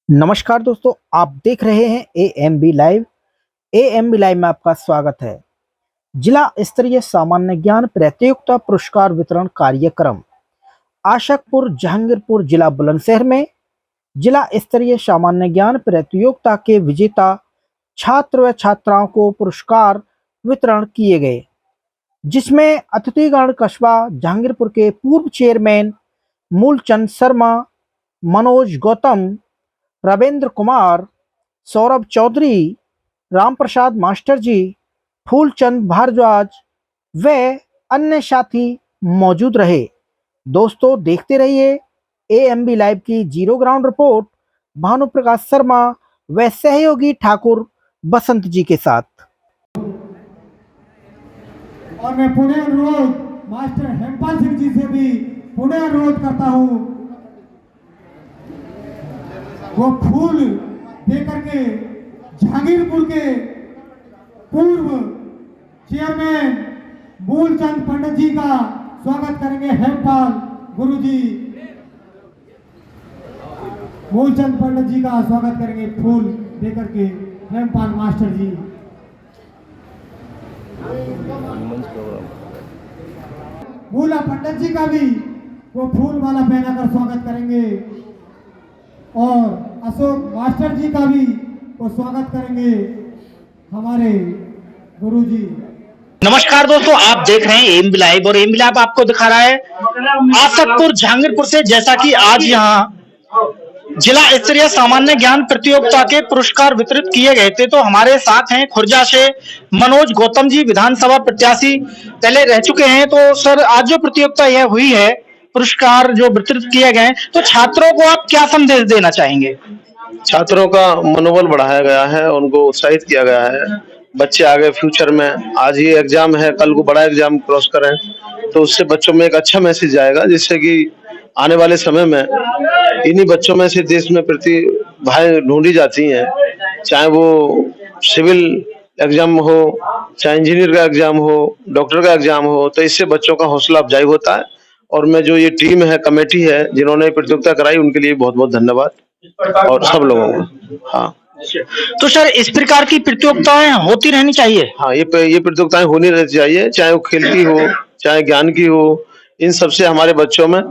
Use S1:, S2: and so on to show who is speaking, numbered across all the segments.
S1: नमस्कार दोस्तों, आप देख रहे हैं एएमबी लाइव। एएमबी लाइव में आपका स्वागत है। जिला स्तरीय सामान्य ज्ञान प्रतियोगिता पुरस्कार वितरण कार्यक्रम आशकपुर जहांगीरपुर जिला बुलंदशहर में जिला स्तरीय सामान्य ज्ञान प्रतियोगिता के विजेता छात्र व छात्राओं को पुरस्कार वितरण किए गए, जिसमें अतिथिगण कस्बा जहांगीरपुर के पूर्व चेयरमैन मूलचंद शर्मा, मनोज गौतम, रविंद्र कुमार, सौरभ चौधरी, रामप्रसाद मास्टर जी, फूलचंद भारद्वाज व अन्य साथी मौजूद रहे। दोस्तों, देखते रहिए एएमबी लाइव की zero ground report Bhanuprakash Sharma व सहयोगी ठाकुर बसंत जी के साथ।
S2: और मैं पुनः अनुरोध मास्टर हेमपाल सिंह जी से भी पुनः अनुरोध करता हूँ, वो फूल देकर के जहांगीरपुर के पूर्व चेयरमैन मूलचंद पंडित जी का स्वागत करेंगे। हेमपाल गुरुजी मूलचंद पंडित जी का स्वागत करेंगे फूल देकर के हेमपाल मास्टर जी। मूला पंडित जी का भी वो फूल माला पहनाकर स्वागत करेंगे और अशोक मास्टर जी का भी वो स्वागत करेंगे हमारे गुरुजी।
S1: नमस्कार दोस्तों, आप देख रहे हैं एएमबी लाइव और एएमबी लाइव आपको दिखा रहा है आशकपुर जहांगीरपुर से। जैसा कि आज यहाँ जिला स्तरीय सामान्य ज्ञान प्रतियोगिता के पुरस्कार वितरित किए गए थे, तो हमारे साथ हैं खुर्जा से मनोज गौतम जी, विधानसभा प्रत्याशी पहले रह चुके हैं। तो सर, आज जो प्रतियोगिता यह हुई है, पुरस्कार जो वितरित किए गए, तो छात्रों को आप क्या संदेश देना चाहेंगे?
S3: छात्रों का मनोबल बढ़ाया गया है, उनको उत्साहित किया गया है। बच्चे आगे फ्यूचर में, आज ये एग्जाम है, कल को बड़ा एग्जाम क्रॉस करें, तो उससे बच्चों में एक अच्छा मैसेज जाएगा, जिससे कि आने वाले समय में इन्हीं बच्चों में से देश में प्रतिभाएं ढूंढी जाती हैं, चाहे वो सिविल एग्जाम हो, चाहे इंजीनियर का एग्जाम हो, डॉक्टर का एग्जाम हो, तो इससे बच्चों का हौसला अफजाई होता है। और मैं जो ये टीम है, कमेटी है, जिन्होंने प्रतियोगिता कराई, उनके लिए बहुत बहुत धन्यवाद और सब लोगों को। हाँ,
S1: तो सर, इस प्रकार की प्रतियोगिताएं होती रहनी चाहिए।
S3: हाँ, ये प्रतियोगिताएं होनी रहनी चाहिए, चाहे वो खेल की हो, चाहे ज्ञान की हो। इन सबसे हमारे बच्चों में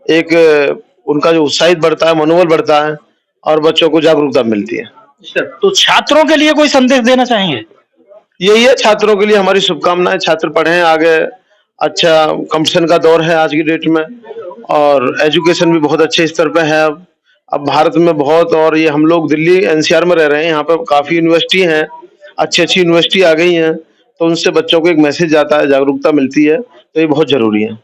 S3: एक उनका जो उत्साहित बढ़ता है, मनोबल बढ़ता है और बच्चों को जागरूकता मिलती है।
S1: तो छात्रों के लिए कोई संदेश देना चाहेंगे?
S3: यही है, छात्रों के लिए हमारी शुभकामनाएं। छात्र पढ़ें आगे, अच्छा कंपटीशन का दौर है आज की डेट में और एजुकेशन भी बहुत अच्छे स्तर पे है। अब भारत में बहुत, और ये हम लोग दिल्ली एनसीआर में रह रहे हैं, यहाँ पे काफी यूनिवर्सिटी हैं, अच्छी अच्छी यूनिवर्सिटी आ गई हैं, तो उनसे बच्चों को एक मैसेज जाता है, जागरूकता मिलती है, तो ये बहुत जरूरी है।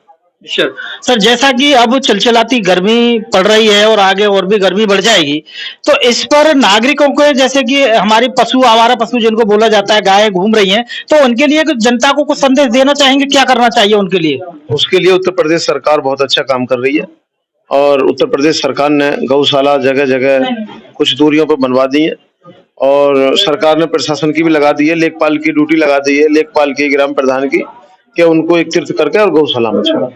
S1: सर, जैसा कि अब चलचलाती गर्मी पड़ रही है और आगे और भी गर्मी बढ़ जाएगी, तो इस पर नागरिकों को, जैसे कि हमारी पशु, आवारा पशु जिनको बोला जाता है, गायें घूम रही हैं, तो उनके लिए जनता को कुछ संदेश देना चाहेंगे? क्या करना चाहिए उनके लिए?
S3: उसके लिए उत्तर प्रदेश सरकार बहुत अच्छा काम कर रही है और उत्तर प्रदेश सरकार ने गौशाला जगह जगह कुछ दूरियों पर बनवा दी है और सरकार ने प्रशासन की भी लगा दी है, लेखपाल की ड्यूटी लगा दी है, लेखपाल की, ग्राम प्रधान की, कि उनको एकत्रित करके और गौशाला में छोड़ा।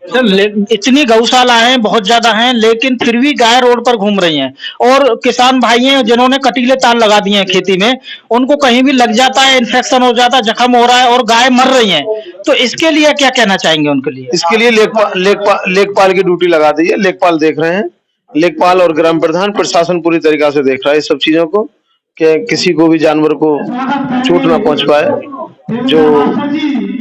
S1: सर, इतनी गौशालाएं बहुत ज्यादा हैं, लेकिन फिर भी गाय रोड पर घूम रही हैं और किसान भाई हैं जिन्होंने कटीले तार लगा दिए हैं खेती में, उनको कहीं भी लग जाता है, इन्फेक्शन हो जाता है, जख्म हो रहा है और गाय मर रही हैं। तो इसके लिए क्या कहना चाहेंगे उनके लिए?
S3: इसके लिए लेखपाल की ड्यूटी लगा दी है, लेखपाल देख रहे हैं, लेखपाल और ग्राम प्रधान, प्रशासन पूरी तरीका से देख रहा है इस सब चीजों को, कि किसी को भी जानवर को चोट ना पहुंच पाए। जो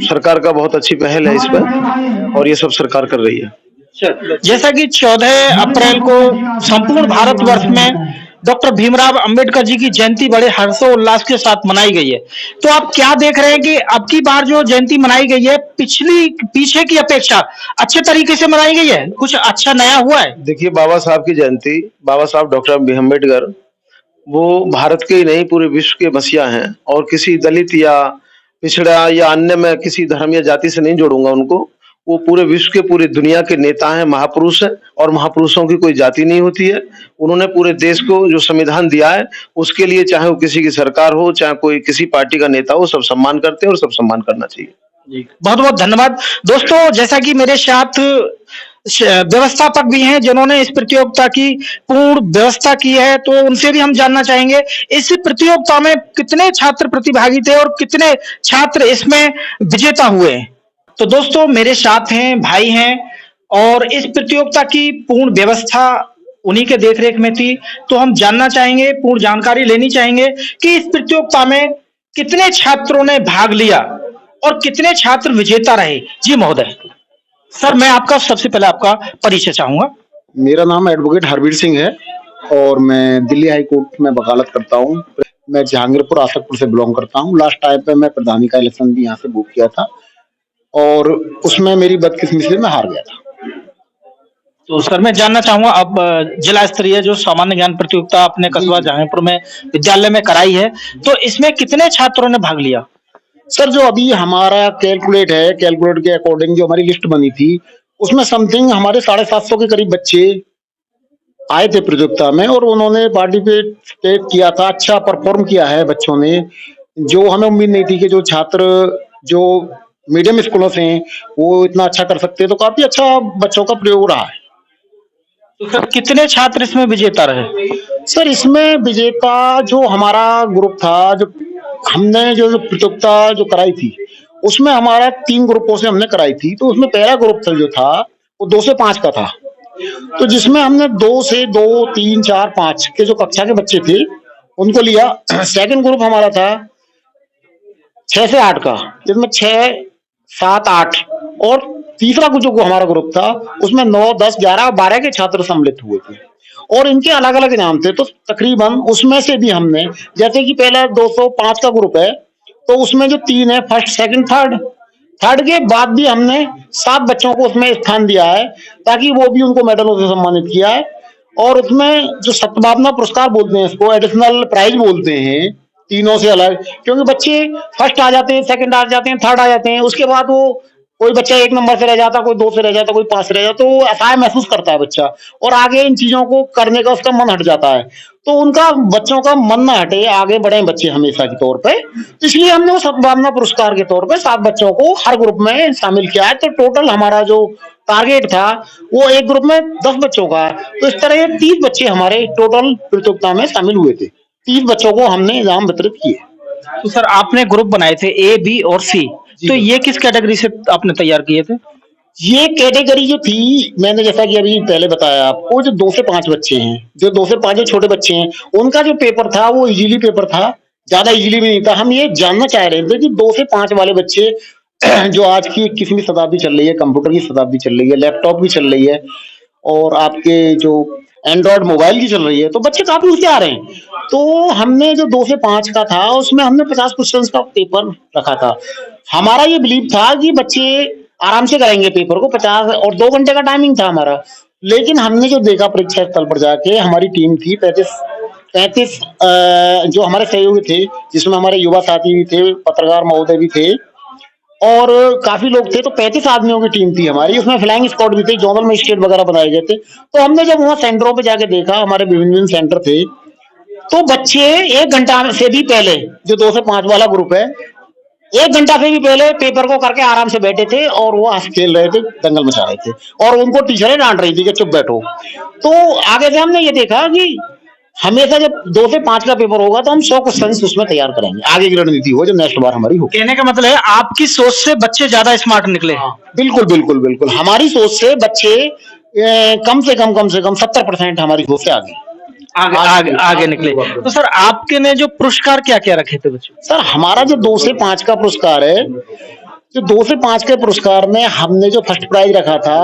S3: सरकार का बहुत अच्छी पहल है इस पर और ये सब सरकार कर रही है।
S1: जैसा कि 14 अप्रैल को संपूर्ण भारतवर्ष में डॉक्टर भीमराव अंबेडकर जी की जयंती बड़े हर्षोल्लास के साथ मनाई गई है, तो आप क्या देख रहे हैं कि अब की बार जो जयंती मनाई गई है, पीछे की अपेक्षा अच्छे तरीके से मनाई गई है? कुछ अच्छा नया हुआ है?
S3: देखिए, बाबा साहब की जयंती, बाबा साहब डॉक्टर अम्बेडकर, वो भारत के ही नहीं पूरे विश्व के मसीहा हैं और किसी दलित या पिछड़ा या अन्य, में किसी धर्म या जाति से नहीं जोड़ूंगा उनको। वो पूरे विश्व के, पूरी दुनिया के नेता हैं, महापुरुष हैं और महापुरुषों की कोई जाति नहीं होती है। उन्होंने पूरे देश को जो संविधान दिया है, उसके लिए चाहे वो किसी की सरकार हो, चाहे कोई किसी पार्टी का नेता हो, सब सम्मान करते हैं और सब सम्मान करना चाहिए।
S1: बहुत बहुत धन्यवाद। दोस्तों, जैसा कि मेरे साथ व्यवस्थापक भी हैं जिन्होंने इस प्रतियोगिता की पूर्ण व्यवस्था की है, तो उनसे भी हम जानना चाहेंगे इस प्रतियोगिता में कितने छात्र प्रतिभागी थे और कितने छात्र इसमें विजेता हुए। तो दोस्तों मेरे साथ हैं, भाई हैं, और इस प्रतियोगिता की पूर्ण व्यवस्था उन्हीं के देखरेख में थी। तो हम जानना चाहेंगे, पूर्ण जानकारी लेनी चाहेंगे कि इस प्रतियोगिता में कितने छात्रों ने भाग लिया और कितने छात्र विजेता रहे। जी महोदय। सर मैं आपका सबसे पहले आपका परिचय चाहूंगा।
S4: मेरा नाम एडवोकेट हरवीर सिंह है और मैं दिल्ली हाई कोर्ट में वकालत करता हूँ। मैं जहांगीरपुर आसकपुर से बिलोंग करता हूँ। लास्ट टाइम पे मैं प्रधानी का इलेक्शन भी यहाँ से बुक किया था और उसमें मेरी बदकिस्मती से मैं हार गया था।
S1: तो सर मैं जानना चाहूंगा, अब जिला स्तरीय जो सामान्य ज्ञान प्रतियोगिता अपने कस्बा जहांगीरपुर में विद्यालय में कराई है, तो इसमें कितने छात्रों ने भाग लिया?
S4: सर जो अभी हमारा कैलकुलेट के अकॉर्डिंग जो हमारी लिस्ट बनी थी उसमें समथिंग हमारे 750 के करीब बच्चे आए थे प्रतियोगिता में और उन्होंने पार्टिसिपेट किया था। अच्छा परफॉर्म किया है बच्चों ने, जो हमें उम्मीद नहीं थी कि जो छात्र जो मीडियम स्कूलों से हैं वो इतना अच्छा कर सकते हैं। तो काफी अच्छा बच्चों का प्रयोग रहा है।
S1: तो सर कितने छात्र इसमें विजेता रहे?
S4: सर इसमें विजेता जो हमारा ग्रुप था, जो हमने जो प्रतियोगिता जो कराई थी उसमें हमारा 3 ग्रुपों से हमने कराई थी। तो उसमें पहला ग्रुप जो था वो 2 से 5 का था, तो जिसमें हमने 2 से 2, 3, 4, 5 के जो कक्षा के बच्चे थे उनको लिया। सेकंड ग्रुप हमारा था 6 से 8 का, जिसमें 6, 7, 8 और तीसरा जो हमारा ग्रुप था उसमें 9, 10, 11 और 12 के छात्र सम्मिलित हुए थे और इनके अलग अलग इनाम थे। तो तकरीबन उसमें से भी हमने, जैसे कि पहला 205 का ग्रुप है तो उसमें जो 3 है, फर्स्ट, सेकंड, थर्ड के बाद भी हमने 7 बच्चों को उसमें स्थान दिया है ताकि वो भी उनको मेडलों से सम्मानित किया है। और उसमें जो सद्भावना पुरस्कार बोलते हैं, इसको एडिशनल प्राइज बोलते हैं, तीनों से अलग, क्योंकि बच्चे फर्स्ट आ जाते हैं, सेकंड आ जाते हैं, थर्ड आ जाते हैं, उसके बाद वो कोई बच्चा 1 नंबर से रह जाता, कोई 2 से रह जाता, कोई 5 से रह जाता, तो वो असहाय महसूस करता है बच्चा और आगे इन चीजों को करने का उसका मन हट जाता है। तो उनका बच्चों का मन ना हटे, आगे बढ़े बच्चे हमेशा के तौर पे, तो इसलिए हमने वो सद्भावना पुरस्कार के तौर पे 7 बच्चों को हर ग्रुप में शामिल किया है। तो टोटल हमारा जो टारगेट था वो एक ग्रुप में 10 बच्चों का, तो इस तरह 30 बच्चे हमारे टोटल प्रतियोगिता में शामिल हुए थे। 30 बच्चों को हमने इनाम वितरित किए।
S1: तो सर आपने ग्रुप बनाए थे A, B और C, तो ये किस कैटेगरी से आपने तैयार किए थे?
S4: ये कैटेगरी जो थी, मैंने जैसा कि अभी पहले बताया आपको, जो 2 से 5 बच्चे हैं, जो 2 से 5 जो छोटे बच्चे हैं, उनका जो पेपर था वो इजीली पेपर था, ज्यादा इजीली भी नहीं था। हम ये जानना चाह रहे थे कि 2 से 5 वाले बच्चे जो आज की 21वीं शताब्दी चल रही है, कंप्यूटर की शताब्दी चल रही है, लैपटॉप की चल रही है और आपके जो एंड्रॉयड मोबाइल की चल रही है, तो बच्चे काफी होशियार हैं। तो हमने जो 2 से 5 का था उसमें हमने 50 क्वेश्चंस का पेपर रखा था। हमारा ये बिलीव था कि बच्चे आराम से करेंगे पेपर को, 50 और 2 घंटे का टाइमिंग था हमारा। लेकिन हमने जो देखा परीक्षा स्थल पर जाके, हमारी टीम थी 35 जो हमारे सहयोगी थे, जिसमें हमारे युवा साथी भी थे, पत्रकार महोदय भी थे और काफी लोग थे। तो 35 आदमियों की टीम थी हमारी, उसमें फ्लाइंग स्क्वाड भी थे, जोनल मजिस्ट्रेट वगैरह बनाए गए थे। तो हमने जब वहां सेंटरों पे जाके देखा, हमारे विभिन्न सेंटर थे, तो बच्चे 1 घंटा से भी पहले, जो 2 से 5 वाला ग्रुप है, 1 घंटा से भी पहले पेपर को करके आराम से बैठे थे और वो हंस खेल रहे थे, दंगल मचा रहे थे और उनको टीचरें डांट रही थी कि चुप बैठो। तो आगे से हमने ये देखा कि हमेशा जब 2 से 5 का पेपर होगा तो हम 100 क्वेश्चन उसमें तैयार करेंगे, आगे की रणनीति हो जो नेक्स्ट बार हमारी हो।
S1: कहने का मतलब है आपकी सोच से बच्चे ज्यादा स्मार्ट निकले।
S4: बिल्कुल बिल्कुल बिल्कुल, हमारी सोच से बच्चे कम से कम 70% हमारी सोच से
S1: आगे निकले। तो सर आपके ने जो पुरस्कार क्या क्या रखे थे बच्चों?
S4: सर हमारा जो 2 से 5 का पुरस्कार है, जो 2 से 5 के पुरस्कार में हमने जो फर्स्ट प्राइज रखा था,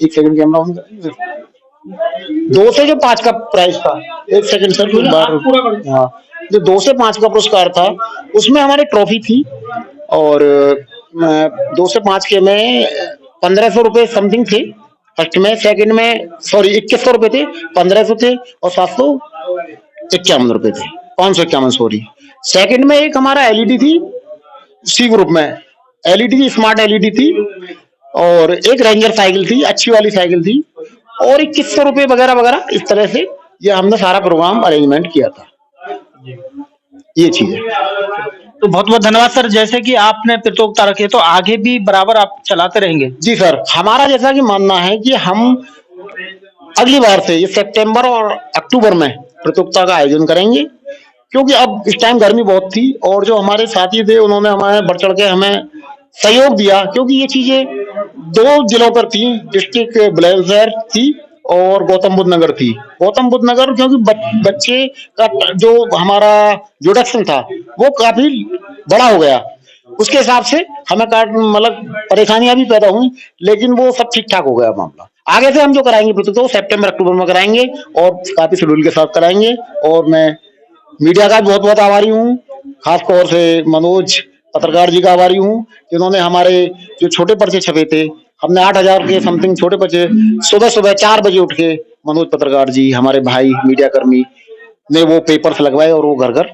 S4: 1 सेकंड कैमरा, 2 से जो 5 का प्राइज था, 1 सेकंड सर, हाँ, जो 2 से 5 का पुरस्कार था उसमें हमारी ट्रॉफी थी और 2 से 5 के में 1500 रुपए समथिंग थे फर्स्ट में, सेकंड में 2100 रुपए थे, 1500 थे और 751 रुपए थे, 551 सॉरी। सेकंड में एक हमारा एलईडी थी, सी ग्रुप में एलईडी थी, स्मार्ट एलईडी थी और एक रेंजर साइकिल थी, अच्छी वाली साइकिल थी और 2100 रुपए वगैरह वगैरह। इस तरह से ये हमने सारा प्रोग्राम अरेंजमेंट किया था, ये चीज है।
S1: तो बहुत बहुत धन्यवाद सर। जैसे कि आपने प्रतियोगिता रखी है तो आगे भी बराबर आप चलाते रहेंगे।
S4: जी सर, हमारा जैसा कि मानना है कि हम अगली बार से ये सितंबर और अक्टूबर में प्रतियोगिता का आयोजन करेंगे, क्योंकि अब इस टाइम गर्मी बहुत थी और जो हमारे साथी थे उन्होंने हमारे बढ़ चढ़ के हमें सहयोग दिया, क्योंकि ये चीजें 2 जिलों पर थी, डिस्ट्रिक्ट बुलंदशहर थी और गौतम बुद्ध नगर थी। गौतम बुद्ध नगर क्योंकि बच्चे का जो हमारा प्रोडक्शन था वो काफी बड़ा हो गया, उसके हिसाब से हमें मतलब परेशानियां भी पैदा हुई, लेकिन वो सब ठीक ठाक हो गया मामला। आगे से हम जो कराएंगे प्रतियोगिता वो सितंबर अक्टूबर में कराएंगे और काफी शेड्यूल के साथ कराएंगे। और मैं मीडिया का बहुत बहुत आभारी हूँ, खास तौर से मनोज पत्रकार जी का आभारी हूँ, जिन्होंने हमारे जो छोटे पर्चे छपे थे, हमने 8,000 के समथिंग छोटे पर्चे सुबह सुबह 4 बजे उठ के मनोज पत्रकार जी हमारे भाई मीडिया कर्मी ने वो पेपर्स लगवाए और वो घर घर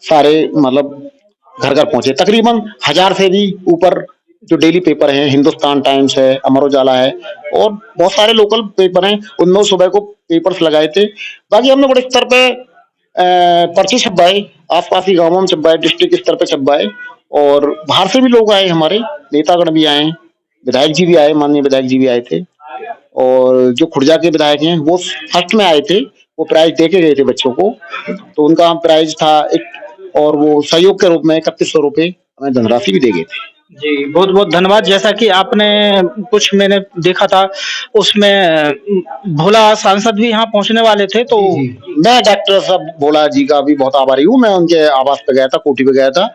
S4: सारे मतलब घर घर पहुंचे। तकरीबन 1,000 से भी ऊपर जो डेली पेपर हैं, हिंदुस्तान टाइम्स है, अमर उजाला है और बहुत सारे लोकल पेपर हैं, उनमें सुबह को पेपर्स लगाए थे। बाकी हमने बड़े स्तर पे पर्चे छपवाए, आसपास के गांवों में छपवाए, डिस्ट्रिक्ट स्तर पे छपवाए और बाहर से भी लोग आए, हमारे नेतागण भी आए, विधायक जी भी आए, माननीय विधायक जी भी आए थे और जो खुर्जा के विधायक हैं वो फर्स्ट में आए थे, वो प्राइज दे के गए थे बच्चों को, तो उनका प्राइज था एक और वो सहयोग के रूप में 3100 रुपए हमें धनराशि भी दे गए थे।
S1: जी, बहुत बहुत धन्यवाद। जैसा कि आपने कुछ मैंने देखा था उसमें भोला सांसद भी यहाँ पहुंचने वाले थे, तो
S4: मैं डॉक्टर साहब भोला जी का भी बहुत आभारी हूँ। मैं उनके आवास पे गया था, कोठी पे गया था,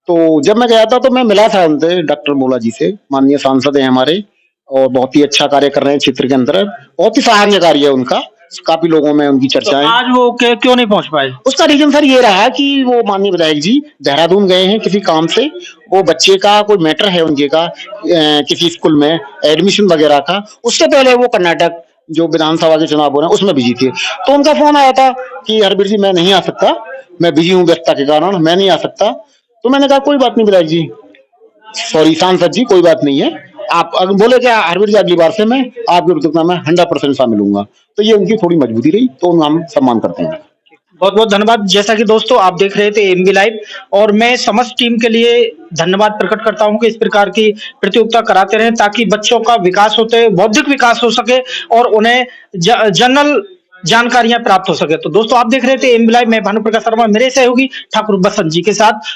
S4: तो जब मैं गया था तो मैं मिला था उनसे, डॉक्टर भोला जी से, माननीय सांसद हैं हमारे और बहुत ही अच्छा कार्य कर रहे हैं क्षेत्र के अंदर, बहुत ही सराहनीय कार्य है उनका, काफी लोगों में उनकी
S1: तो
S4: चर्चाएं।
S1: आज वो क्यों नहीं पहुंच पाए?
S4: उसका रीजन सर ये रहा कि वो माननीय विधायक जी देहरादून गए हैं किसी काम से, वो बच्चे का कोई मैटर है उनके का किसी स्कूल में एडमिशन वगैरह का, उससे पहले वो कर्नाटक जो विधानसभा के चुनाव हो रहे हैं उसमें बिजी थे, तो उनका फोन आया था कि हरबीर जी मैं नहीं आ सकता, मैं बिजी हूँ व्यस्तता के कारण, मैं नहीं आ सकता। तो मैंने कहा कोई बात नहीं विधायक जी, सॉरी सांसद जी, कोई बात नहीं है, आप अगर बोले क्या हरबीर जी अगली बार से मैं आपकी प्रतियोगिता में 100% शामिल हूंगा, तो ये उनकी थोड़ी मजबूती रही, तो हम सम्मान करते हैं।
S1: बहुत बहुत धन्यवाद। जैसा कि दोस्तों आप देख रहे थे एमबी लाइव और मैं समस्त टीम के लिए धन्यवाद प्रकट करता हूं कि इस प्रकार की प्रतियोगिता कराते रहें ताकि बच्चों का विकास होते, बौद्धिक विकास हो सके और उन्हें जनरल जानकारियां प्राप्त हो सके। तो दोस्तों आप देख रहे थे एमबी लाइव, मैं भानु प्रकाश शर्मा, मेरे सहयोगी ठाकुर बसंत जी के साथ।